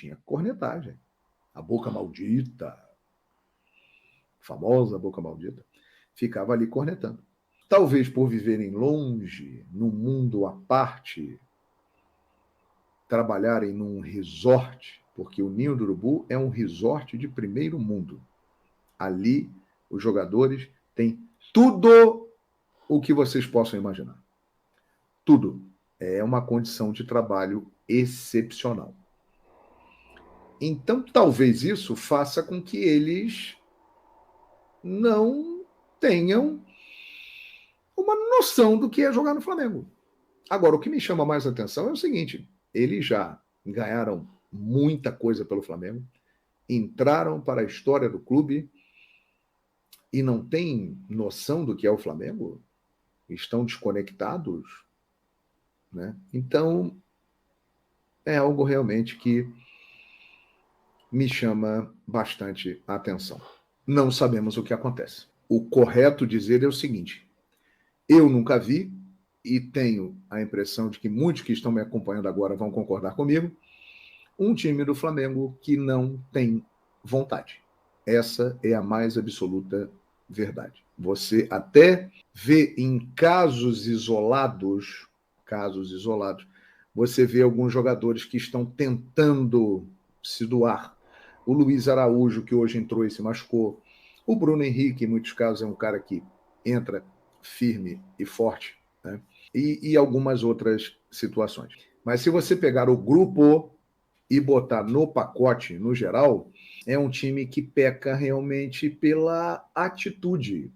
tinha cornetagem. A boca maldita, famosa boca maldita, ficava ali cornetando. Talvez por viverem longe, num mundo à parte, trabalharem num resort, porque o Ninho do Urubu é um resort de primeiro mundo. Ali, os jogadores têm tudo o que vocês possam imaginar. Tudo. É uma condição de trabalho excepcional. Então, talvez isso faça com que eles não tenham uma noção do que é jogar no Flamengo. Agora, o que me chama mais atenção é o seguinte: eles já ganharam muita coisa pelo Flamengo, entraram para a história do clube e não têm noção do que é o Flamengo? Estão desconectados? Né? Então, é algo realmente que me chama bastante a atenção. Não sabemos o que acontece. O correto dizer é o seguinte: eu nunca vi, e tenho a impressão de que muitos que estão me acompanhando agora vão concordar comigo, um time do Flamengo que não tem vontade. Essa é a mais absoluta verdade. Você até vê em casos isolados, você vê alguns jogadores que estão tentando se doar. O Luiz Araújo, que hoje entrou e se machucou. O Bruno Henrique, em muitos casos, é um cara que entra firme e forte, né? E algumas outras situações. Mas se você pegar o grupo e botar no pacote, no geral, é um time que peca realmente pela atitude.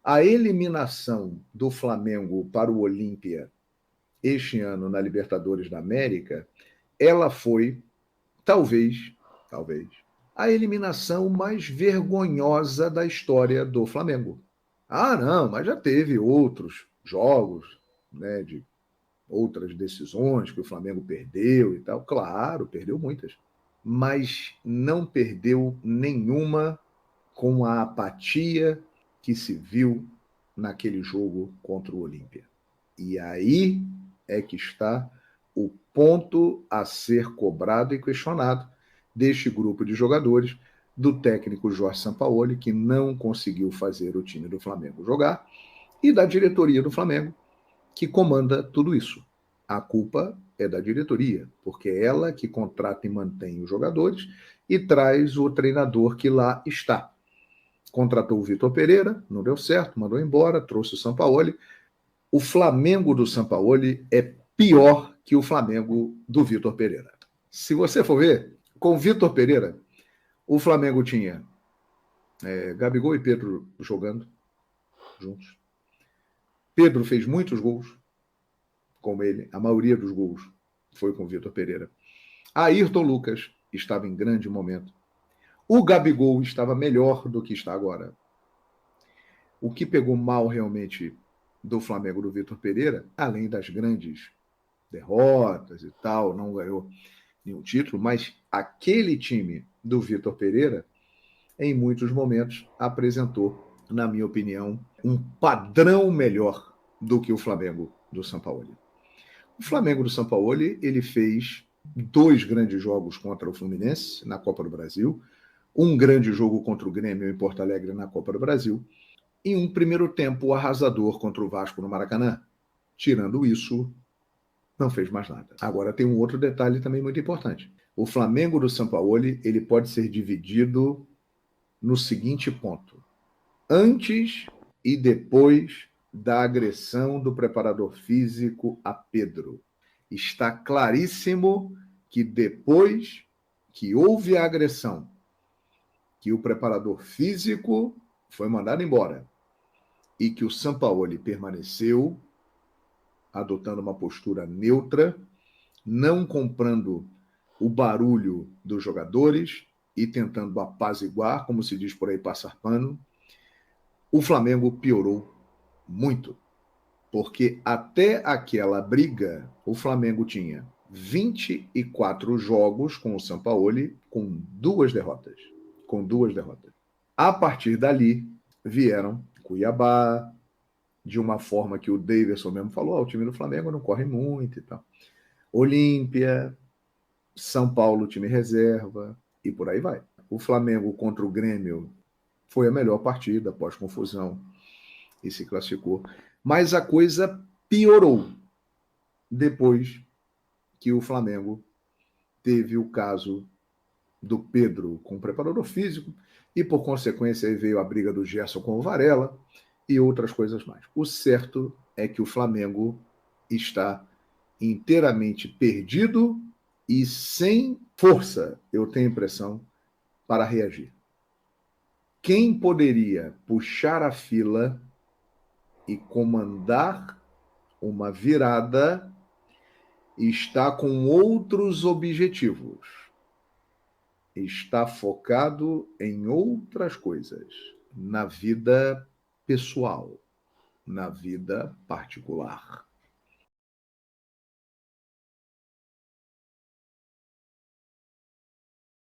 A eliminação do Flamengo para o Olímpia este ano na Libertadores da América, ela foi, talvez, a eliminação mais vergonhosa da história do Flamengo. Ah, não, mas já teve outros jogos, né, de outras decisões que o Flamengo perdeu e tal. Claro, perdeu muitas. Mas não perdeu nenhuma com a apatia que se viu naquele jogo contra o Olímpia. E aí é que está o ponto a ser cobrado e questionado deste grupo de jogadores, do técnico Jorge Sampaoli, que não conseguiu fazer o time do Flamengo jogar, e da diretoria do Flamengo, que comanda tudo isso. A culpa é da diretoria, porque é ela que contrata e mantém os jogadores e traz o treinador que lá está. Contratou o Vitor Pereira, não deu certo, mandou embora, trouxe o Sampaoli. O Flamengo do Sampaoli é pior que o Flamengo do Vitor Pereira. Se você for ver, com o Vitor Pereira, o Flamengo tinha Gabigol e Pedro jogando juntos. Pedro fez muitos gols, como ele, a maioria dos gols foi com o Vitor Pereira. Ayrton Lucas estava em grande momento. O Gabigol estava melhor do que está agora. O que pegou mal realmente do Flamengo do Vitor Pereira, além das grandes derrotas e tal, não ganhou nenhum título, mas aquele time do Vitor Pereira, em muitos momentos, apresentou, na minha opinião, um padrão melhor do que o Flamengo do Sampaoli. O Flamengo do Sampaoli, ele fez 2 grandes jogos contra o Fluminense na Copa do Brasil, um grande jogo contra o Grêmio em Porto Alegre na Copa do Brasil, e um primeiro tempo arrasador contra o Vasco no Maracanã. Tirando isso, não fez mais nada. Agora tem um outro detalhe também muito importante. O Flamengo do Sampaoli, ele pode ser dividido no seguinte ponto: antes e depois da agressão do preparador físico a Pedro. Está claríssimo que depois que houve a agressão, que o preparador físico foi mandado embora e que o Sampaoli permaneceu adotando uma postura neutra, não comprando o barulho dos jogadores e tentando apaziguar, como se diz por aí, passar pano, o Flamengo piorou muito. Porque até aquela briga, o Flamengo tinha 24 jogos com o Sampaoli com 2 derrotas. A partir dali, vieram Cuiabá, de uma forma que o Davidson mesmo falou, o time do Flamengo não corre muito e tal. Olímpia, São Paulo, time reserva, e por aí vai. O Flamengo contra o Grêmio foi a melhor partida, após confusão, e se classificou. Mas a coisa piorou depois que o Flamengo teve o caso do Pedro com o preparador físico, e por consequência aí veio a briga do Gerson com o Varela e outras coisas mais. O certo é que o Flamengo está inteiramente perdido e sem força, eu tenho a impressão, para reagir. Quem poderia puxar a fila e comandar uma virada está com outros objetivos. Está focado em outras coisas, na vida pessoal, na vida particular.